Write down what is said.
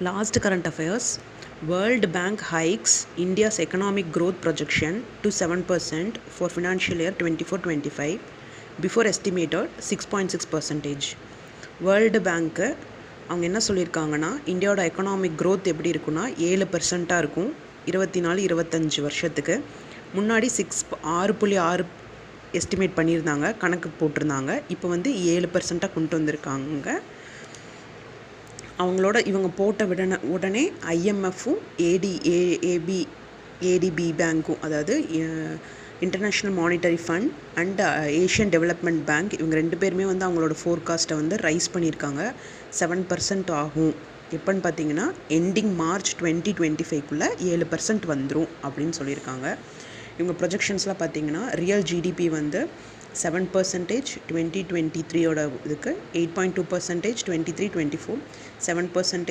Last current affairs. World Bank hikes India's economic growth projection to 7% for financial year 24-25 before estimated 6.6%. World பேங்க்கு அவங்க என்ன சொல்லியிருக்காங்கன்னா, இந்தியாவோட economic growth எப்படி இருக்குன்னா 7% இருக்கும் 24-25 வருஷத்துக்கு. முன்னாடி 6.6 எஸ்டிமேட் பண்ணியிருந்தாங்க, கணக்கு போட்டிருந்தாங்க. இப்போ வந்து 7% கொண்டு வந்திருக்காங்க. இவங்க போட்ட உடனே ஐஎம்எஃப்பும் ஏடிபி பேங்க்கும், அதாவது international monetary fund and Asian development bank, இவங்க 2 பேருமே வந்து அவங்களோட ஃபோர்காஸ்ட்டை வந்து ரைஸ் பண்ணியிருக்காங்க. 7% ஆகும். எப்போன்னு பார்த்தீங்கன்னா எண்டிங் மார்ச் 2025 7% வந்துடும் அப்படின்னு சொல்லியிருக்காங்க. இவங்க ப்ரொஜெக்ஷன்ஸ்லாம் பார்த்தீங்கன்னா ரியல் ஜிடிபி வந்து 7% 2023 இதுக்கு, 8.2% 23-24, 7%